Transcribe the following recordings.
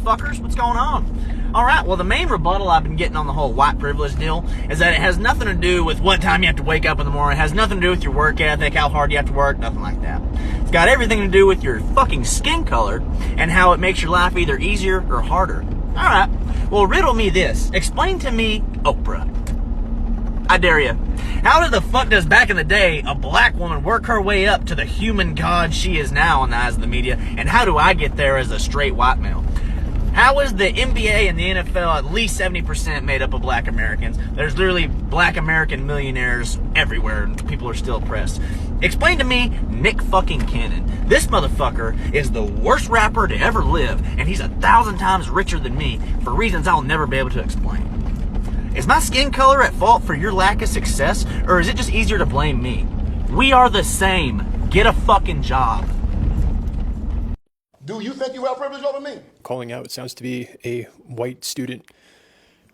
motherfuckers. What's going on? Alright, well, the main rebuttal I've been getting on the whole white privilege deal is that it has nothing to do with what time you have to wake up in the morning. It has nothing to do with your work ethic, how hard you have to work, nothing like that. It's got everything to do with your fucking skin color and how it makes your life either easier or harder. Alright, well, riddle me this. Explain to me Oprah. I dare you. How the fuck does back in the day a black woman work her way up to the human god she is now in the eyes of the media, and how do I get there as a straight white male? How is the NBA and the NFL at least 70% made up of black Americans? There's literally black American millionaires everywhere, and people are still oppressed. Explain to me Nick fucking Cannon. This motherfucker is the worst rapper to ever live, and he's 1,000 times richer than me for reasons I'll never be able to explain. Is my skin color at fault for your lack of success, or is it just easier to blame me? We are the same. Get a fucking job. Do you think you have privilege over me? Calling out, it sounds to be a white student.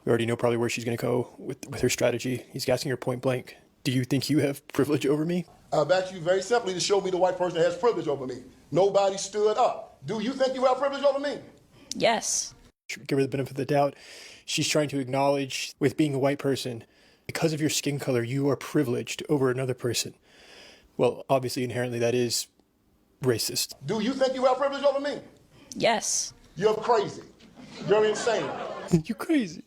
We already know probably where she's going to go with her strategy. He's asking her point blank, do you think you have privilege over me? I've asked you very simply to show me the white person that has privilege over me. Nobody stood up. Do you think you have privilege over me? Yes. Give her the benefit of the doubt. She's trying to acknowledge, with being a white person, because of your skin color, you are privileged over another person. Well, obviously, inherently, that is racist. Do you think you have privilege over me? Yes. You're crazy. You're insane. You're crazy.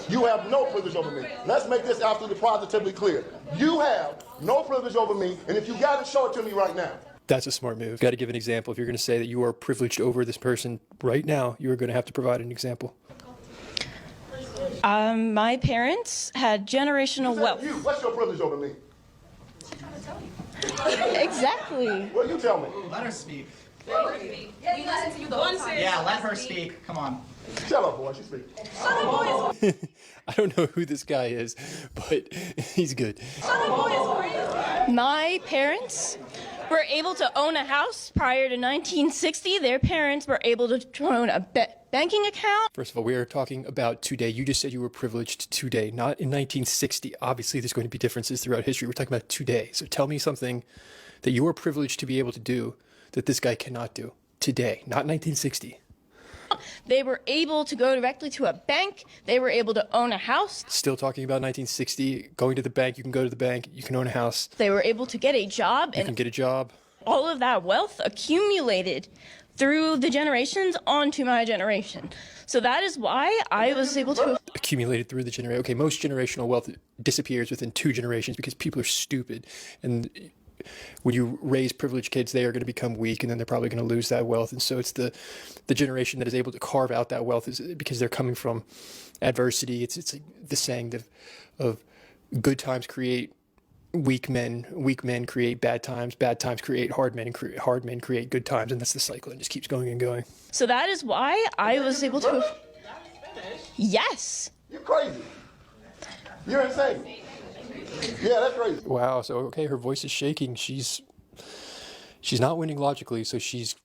You have no privilege over me. Let's make this absolutely positively clear. You have no privilege over me, and if you got it, show it to me right now. That's a smart move. Got to give an example. If you're going to say that you are privileged over this person right now, you are going to have to provide an example. My parents had generational wealth. You, what's your privilege over me? Exactly. Well, you tell me. Let her speak. Yeah, Yeah, let her speak. Come on. Shut up, boy. She speaks. I don't know who this guy is, but he's good. My parents were able to own a house prior to 1960. Their parents were able to own a banking account. First of all, we are talking about today. You just said you were privileged today, not in 1960. Obviously, there's going to be differences throughout history. We're talking about today. So tell me something that you are privileged to be able to do that this guy cannot do today, not 1960. They were able to go directly to a bank. They were able to own a house. Still talking about 1960, going to the bank, you can go to the bank, you can own a house. They were able to get a job. You can get a job. All of that wealth accumulated through the generations onto my generation. So that is why I was able to... Accumulated through the generation. Okay, most generational wealth disappears within 2 generations because people are stupid. And when you raise privileged kids, they are going to become weak, and then they're probably going to lose that wealth. And so it's the generation that is able to carve out that wealth is because they're coming from adversity. It's like the saying of good times create weak men create bad times create hard men, and hard men create good times, and that's the cycle. It just keeps going and going. So that is why I was able to... Yes. You're crazy. You're insane. Yeah, that's crazy. Wow. So okay, her voice is shaking. She's not winning logically, so she's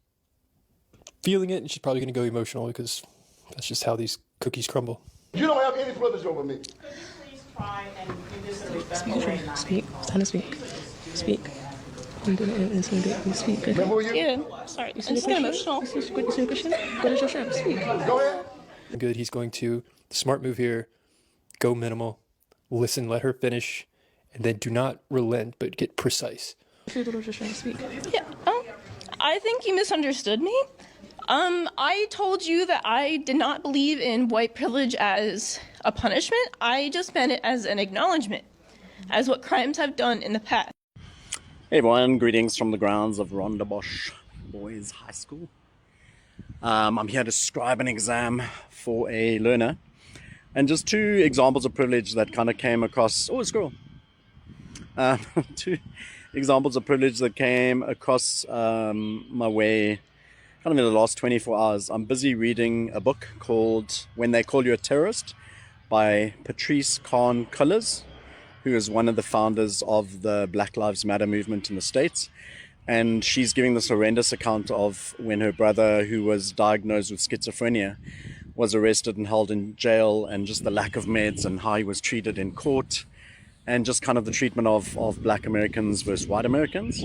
feeling it, and she's probably going to go emotional because that's just how these cookies crumble. You don't have any privilege over me. Please try and do this in a respectful way. Speak. It's time to speak. Speak. Speak. Remember who you? Yeah. Sorry. I'm just getting emotional. What is your question? What is your share? Speak. Go ahead. Good. He's going to, the smart move here, go minimal, listen, let her finish, and then do not relent, but get precise. Speak. Yeah. I think you misunderstood me. I told you that I did not believe in white privilege as a punishment. I just meant it as an acknowledgement, as what crimes have done in the past. Hey everyone, greetings from the grounds of Rondebosch Boys High School. I'm here to scribe an exam for a learner. And just 2 examples of privilege that kind of came across... Oh, a squirrel! 2 examples of privilege that came across my way kind of in the last 24 hours. I'm busy reading a book called When They Call You a Terrorist by Patrice Kahn-Cullors, who is one of the founders of the Black Lives Matter movement in the States. And she's giving this horrendous account of when her brother, who was diagnosed with schizophrenia, was arrested and held in jail, and just the lack of meds and how he was treated in court. and just kind of the treatment of black Americans versus white Americans.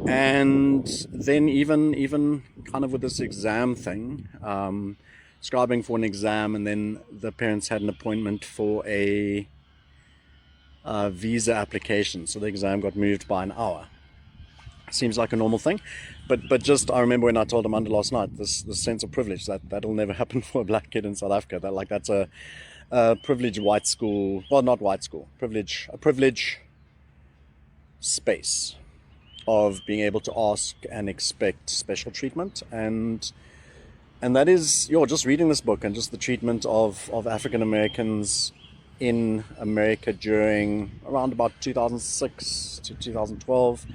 And then even kind of with this exam thing, scribing for an exam, and then the parents had an appointment for a visa application, so the exam got moved by an hour. Seems like a normal thing, but just I remember when I told Amanda last night, this sense of privilege that'll never happen for a black kid in South Africa. That's a privileged white school, well, not white school, a privilege space of being able to ask and expect special treatment, and that is, just reading this book and just the treatment of African Americans in America during around about 2006 to 2012,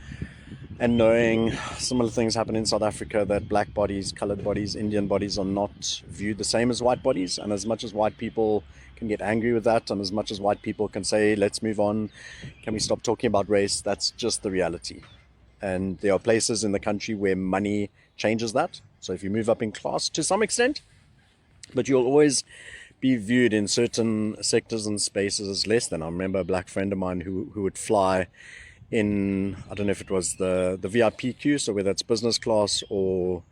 and knowing similar things happen in South Africa, that black bodies, colored bodies, Indian bodies are not viewed the same as white bodies. And as much as white people can get angry with that, and as much as white people can say, let's move on, can we stop talking about race, that's just the reality. And there are places in the country where money changes that. So if you move up in class to some extent, but you'll always be viewed in certain sectors and spaces as less than. I remember a black friend of mine who would fly in, I don't know if it was the VIP queue, so whether it's business class or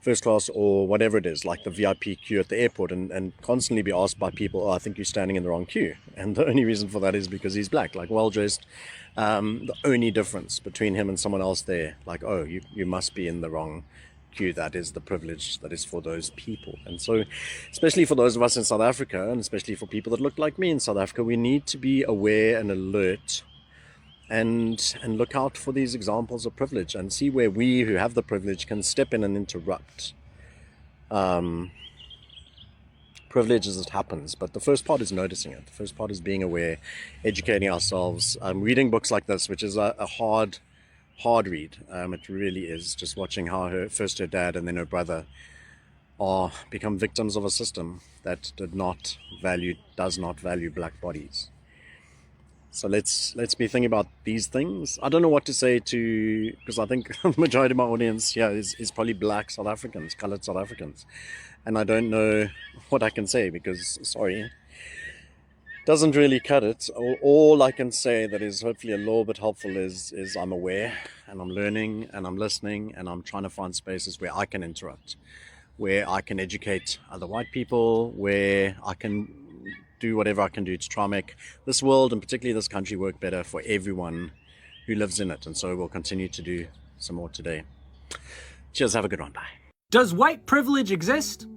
first class or whatever it is, like the VIP queue at the airport, and constantly be asked by people, oh, I think you're standing in the wrong queue. And the only reason for that is because he's black, like well-dressed. The only difference between him and someone else there, like, oh, you must be in the wrong queue. That is the privilege that is for those people. And so, especially for those of us in South Africa, and especially for people that look like me in South Africa, we need to be aware and alert and look out for these examples of privilege, and see where we who have the privilege can step in and interrupt privilege as it happens. But the first part is noticing it. The first part is being aware, educating ourselves, reading books like this, which is a hard read. It really is. Just watching how her dad and then her brother become victims of a system that does not value black bodies. So let's be thinking about these things. I don't know what to say because I think the majority of my audience here is probably black South Africans, colored South Africans. And I don't know what I can say because, sorry, doesn't really cut it. All I can say that is hopefully a little bit helpful is I'm aware, and I'm learning, and I'm listening, and I'm trying to find spaces where I can interrupt, where I can educate other white people, where I can do whatever I can do to try and make this world, and particularly this country, work better for everyone who lives in it. And so we'll continue to do some more today. Cheers, have a good one, bye. Does white privilege exist?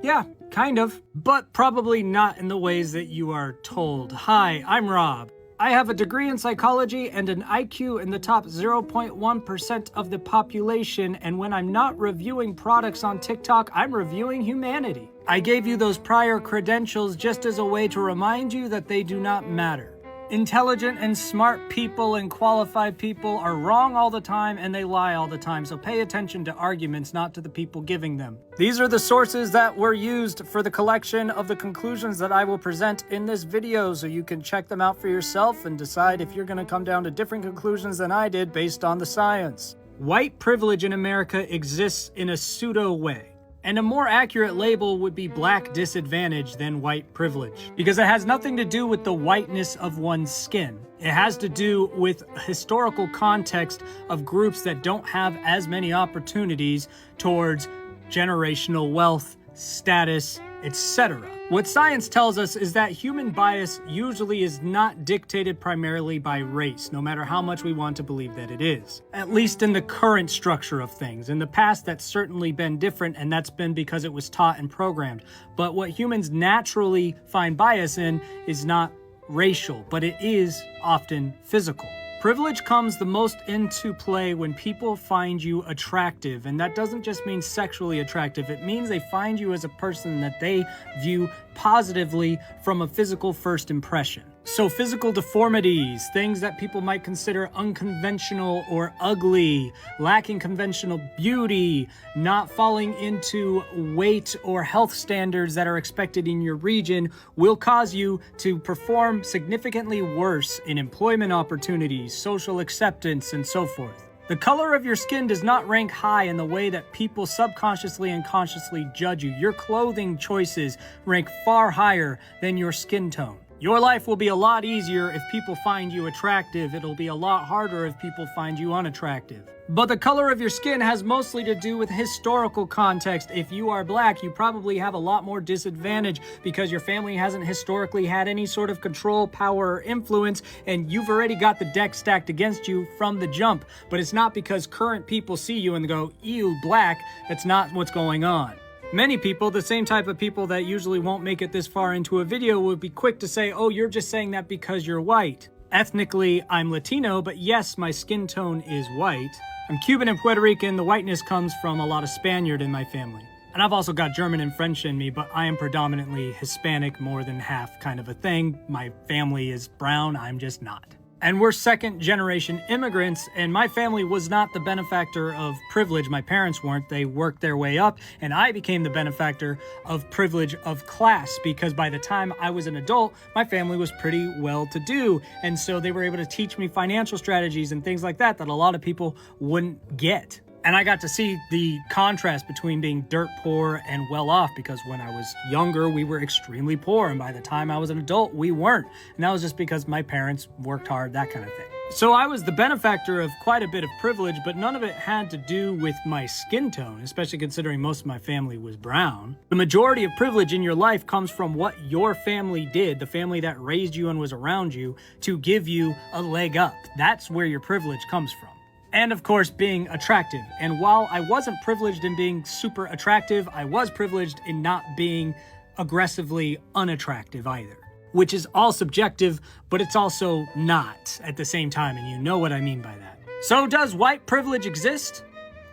Yeah, kind of, but probably not in the ways that you are told. Hi, I'm Rob. I have a degree in psychology and an IQ in the top 0.1% of the population, and when I'm not reviewing products on TikTok, I'm reviewing humanity. I gave you those prior credentials just as a way to remind you that they do not matter. Intelligent and smart people and qualified people are wrong all the time, and they lie all the time, so pay attention to arguments, not to the people giving them. These are the sources that were used for the collection of the conclusions that I will present in this video, so you can check them out for yourself and decide if you're going to come down to different conclusions than I did based on the science. White privilege in America exists in a pseudo way. And a more accurate label would be black disadvantage than white privilege, because it has nothing to do with the whiteness of one's skin. It has to do with historical context of groups that don't have as many opportunities towards generational wealth, status, etc. What science tells us is that human bias usually is not dictated primarily by race, no matter how much we want to believe that it is. At least in the current structure of things. In the past, that's certainly been different, and that's been because it was taught and programmed. But what humans naturally find bias in is not racial, but it is often physical. Privilege comes the most into play when people find you attractive, and that doesn't just mean sexually attractive. It means they find you as a person that they view positively from a physical first impression. So physical deformities, things that people might consider unconventional or ugly, lacking conventional beauty, not falling into weight or health standards that are expected in your region will cause you to perform significantly worse in employment opportunities, social acceptance, and so forth. The color of your skin does not rank high in the way that people subconsciously and consciously judge you. Your clothing choices rank far higher than your skin tone. Your life will be a lot easier if people find you attractive. It'll be a lot harder if people find you unattractive. But the color of your skin has mostly to do with historical context. If you are black, you probably have a lot more disadvantage because your family hasn't historically had any sort of control, power, or influence, and you've already got the deck stacked against you from the jump. But it's not because current people see you and go, ew, black. That's not what's going on. Many people, the same type of people that usually won't make it this far into a video, would be quick to say, oh, you're just saying that because you're white. Ethnically, I'm Latino, but yes, my skin tone is white. I'm Cuban and Puerto Rican. The whiteness comes from a lot of Spaniard in my family. And I've also got German and French in me, but I am predominantly Hispanic, more than half kind of a thing. My family is brown, I'm just not. And we're second-generation immigrants, and my family was not the benefactor of privilege. My parents weren't. They worked their way up, and I became the benefactor of privilege of class, because by the time I was an adult, my family was pretty well-to-do, and so they were able to teach me financial strategies and things like that that a lot of people wouldn't get. And I got to see the contrast between being dirt poor and well off, because when I was younger, we were extremely poor. And by the time I was an adult, we weren't. And that was just because my parents worked hard, that kind of thing. So I was the benefactor of quite a bit of privilege, but none of it had to do with my skin tone, especially considering most of my family was brown. The majority of privilege in your life comes from what your family did, the family that raised you and was around you, to give you a leg up. That's where your privilege comes from. And of course, being attractive. And while I wasn't privileged in being super attractive, I was privileged in not being aggressively unattractive either. Which is all subjective, but it's also not at the same time, and you know what I mean by that. So does white privilege exist?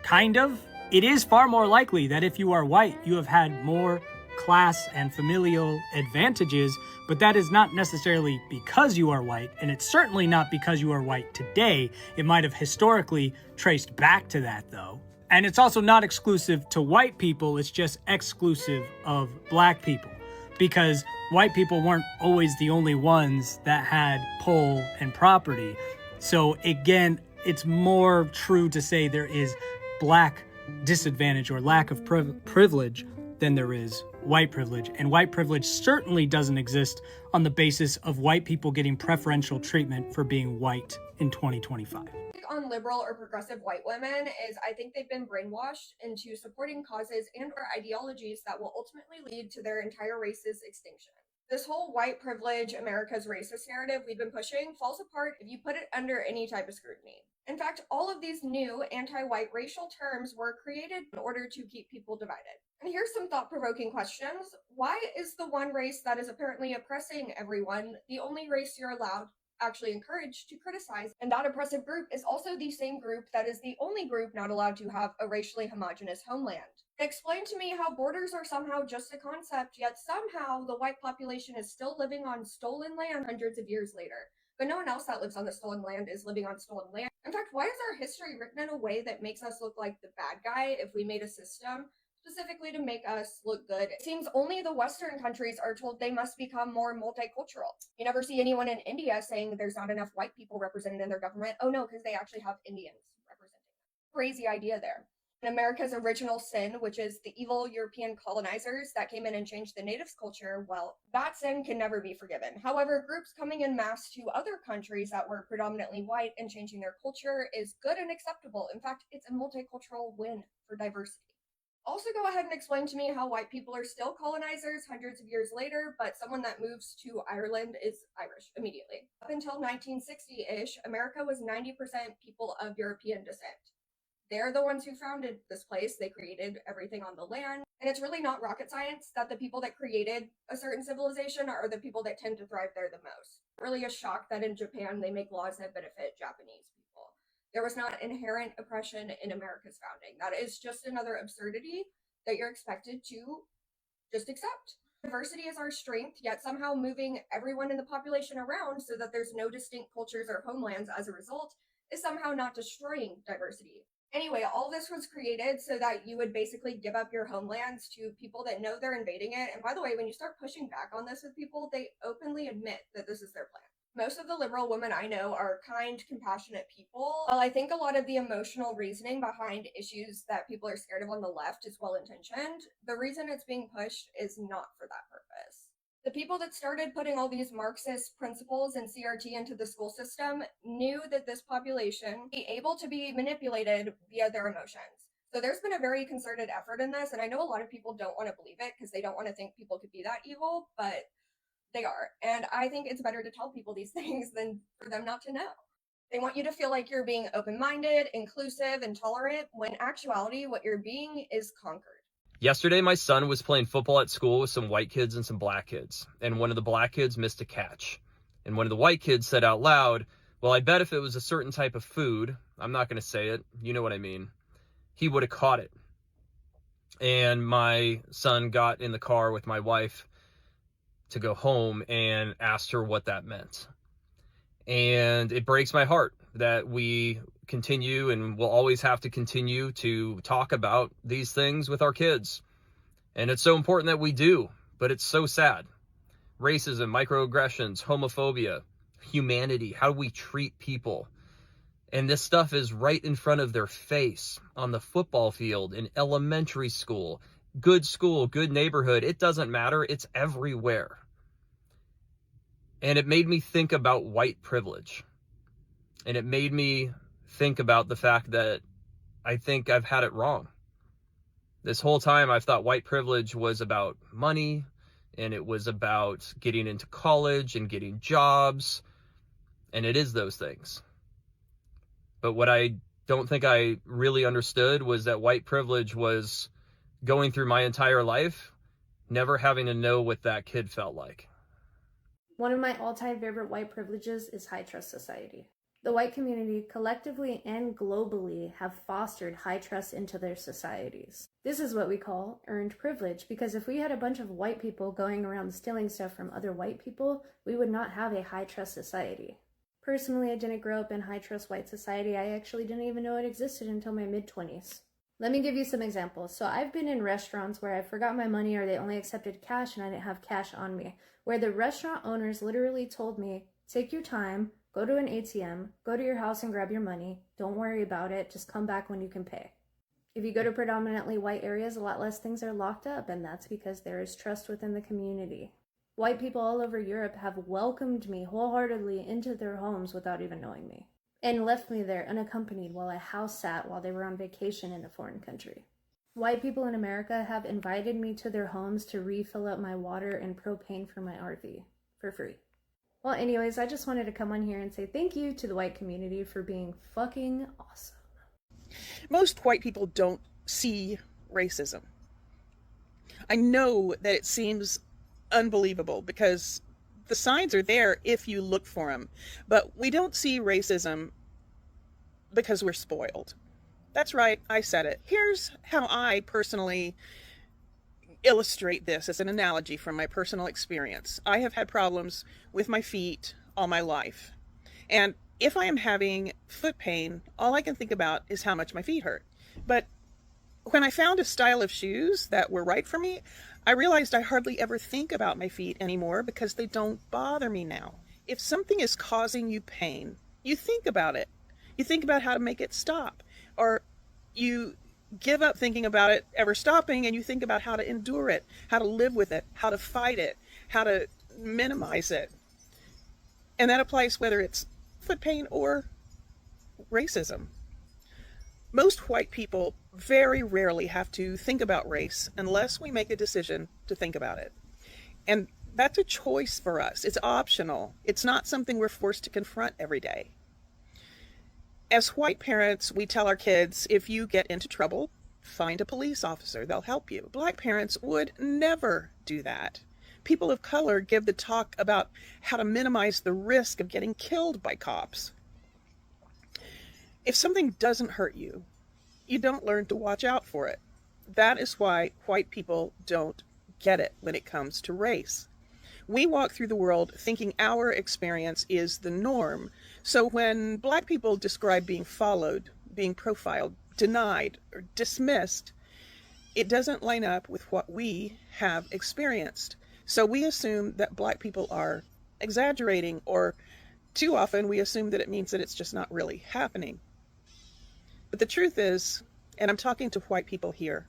Kind of. It is far more likely that if you are white, you have had more class and familial advantages, but that is not necessarily because you are white, and it's certainly not because you are white today. It might have historically traced back to that, though. And it's also not exclusive to white people, it's just exclusive of black people, because white people weren't always the only ones that had pull and property. So again, it's more true to say there is black disadvantage or lack of privilege than there is white privilege. And white privilege certainly doesn't exist on the basis of white people getting preferential treatment for being white in 2025. On liberal or progressive white women is I think they've been brainwashed into supporting causes and or ideologies that will ultimately lead to their entire race's extinction. This whole white privilege, America's racist narrative we've been pushing falls apart if you put it under any type of scrutiny. In fact, all of these new anti-white racial terms were created in order to keep people divided. And here's some thought-provoking questions. Why is the one race that is apparently oppressing everyone the only race you're allowed, actually encouraged, to criticize? And that oppressive group is also the same group that is the only group not allowed to have a racially homogenous homeland. Explain to me how borders are somehow just a concept, yet somehow the white population is still living on stolen land hundreds of years later. But no one else that lives on the stolen land is living on stolen land. In fact, why is our history written in a way that makes us look like the bad guy if we made a system specifically to make us look good? It seems only the Western countries are told they must become more multicultural. You never see anyone in India saying there's not enough white people represented in their government. Oh no, because they actually have Indians representing them. Crazy idea there. America's original sin, which is the evil European colonizers that came in and changed the natives' culture, well, that sin can never be forgiven. However, groups coming in mass to other countries that were predominantly white and changing their culture is good and acceptable. In fact, it's a multicultural win for diversity. Also, go ahead and explain to me how white people are still colonizers hundreds of years later, but someone that moves to Ireland is Irish immediately. Up until 1960-ish, America was 90% people of European descent. They're the ones who founded this place. They created everything on the land. And it's really not rocket science that the people that created a certain civilization are the people that tend to thrive there the most. Really a shock that in Japan they make laws that benefit Japanese people. There was not inherent oppression in America's founding. That is just another absurdity that you're expected to just accept. Diversity is our strength, yet somehow moving everyone in the population around so that there's no distinct cultures or homelands as a result is somehow not destroying diversity. Anyway, all this was created so that you would basically give up your homelands to people that know they're invading it. And by the way, when you start pushing back on this with people, they openly admit that this is their plan. Most of the liberal women I know are kind, compassionate people. While I think a lot of the emotional reasoning behind issues that people are scared of on the left is well-intentioned, the reason it's being pushed is not for that purpose. The people that started putting all these Marxist principles and CRT into the school system knew that this population would be able to be manipulated via their emotions. So there's been a very concerted effort in this, and I know a lot of people don't want to believe it because they don't want to think people could be that evil, but they are. And I think it's better to tell people these things than for them not to know. They want you to feel like you're being open-minded, inclusive, and tolerant, when in actuality, what you're being is conquered. Yesterday, my son was playing football at school with some white kids and some black kids, and one of the black kids missed a catch. And one of the white kids said out loud, well, I bet if it was a certain type of food, I'm not going to say it, you know what I mean, he would have caught it. And my son got in the car with my wife to go home and asked her what that meant. And it breaks my heart that we continue and will always have to continue to talk about these things with our kids. And it's so important that we do, but it's so sad. Racism, microaggressions, homophobia, humanity, how we treat people. And this stuff is right in front of their face on the football field, in elementary school, good neighborhood. It doesn't matter. It's everywhere. And it made me think about white privilege. And it made me think about the fact that I think I've had it wrong. This whole time I've thought white privilege was about money, and it was about getting into college and getting jobs. And it is those things. But what I don't think I really understood was that white privilege was going through my entire life, never having to know what that kid felt like. One of my all-time favorite white privileges is high trust society. The white community, collectively and globally, have fostered high trust into their societies. This is what we call earned privilege, because if we had a bunch of white people going around stealing stuff from other white people, we would not have a high trust society. Personally, I didn't grow up in high trust white society. I actually didn't even know it existed until my mid-20s. Let me give you some examples. So I've been in restaurants where I forgot my money, or they only accepted cash and I didn't have cash on me, where the restaurant owners literally told me, take your time, go to an ATM, go to your house and grab your money, don't worry about it, just come back when you can pay. If you go to predominantly white areas, a lot less things are locked up, and that's because there is trust within the community. White people all over Europe have welcomed me wholeheartedly into their homes without even knowing me, and left me there unaccompanied while I house sat while they were on vacation in a foreign country. White people in America have invited me to their homes to refill up my water and propane for my RV for free. Well, anyways, I just wanted to come on here and say thank you to the white community for being fucking awesome. Most white people don't see racism. I know that it seems unbelievable because the signs are there if you look for them, but we don't see racism because we're spoiled. That's right, I said it. Here's how I personally illustrate this as an analogy from my personal experience. I have had problems with my feet all my life. And if I am having foot pain, all I can think about is how much my feet hurt. But when I found a style of shoes that were right for me, I realized I hardly ever think about my feet anymore because they don't bother me now. If something is causing you pain, you think about it. You think about how to make it stop. Or you give up thinking about it ever stopping, and you think about how to endure it, how to live with it, how to fight it, how to minimize it. And that applies whether it's foot pain or racism. Most white people very rarely have to think about race unless we make a decision to think about it. And that's a choice for us. It's optional. It's not something we're forced to confront every day. As white parents, we tell our kids, if you get into trouble, find a police officer. They'll help you. Black parents would never do that. People of color give the talk about how to minimize the risk of getting killed by cops. If something doesn't hurt you, you don't learn to watch out for it. That is why white people don't get it when it comes to race. We walk through the world thinking our experience is the norm. So when black people describe being followed, being profiled, denied, or dismissed, it doesn't line up with what we have experienced. So we assume that black people are exaggerating, or too often we assume that it means that it's just not really happening. But the truth is, and I'm talking to white people here,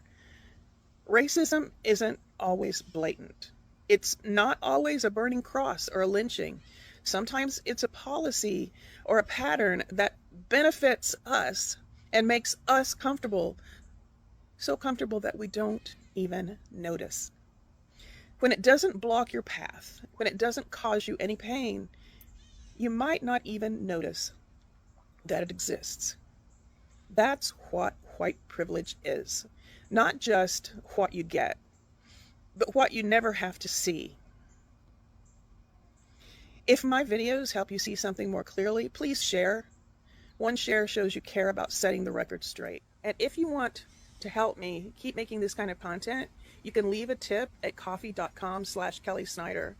racism isn't always blatant. It's not always a burning cross or a lynching. Sometimes it's a policy or a pattern that benefits us and makes us comfortable, so comfortable that we don't even notice. When it doesn't block your path, when it doesn't cause you any pain, you might not even notice that it exists. That's what white privilege is. Not just what you get, but what you never have to see. If my videos help you see something more clearly, please share. One share shows you care about setting the record straight. And if you want to help me keep making this kind of content, you can leave a tip at coffee.com/Kelly Snyder.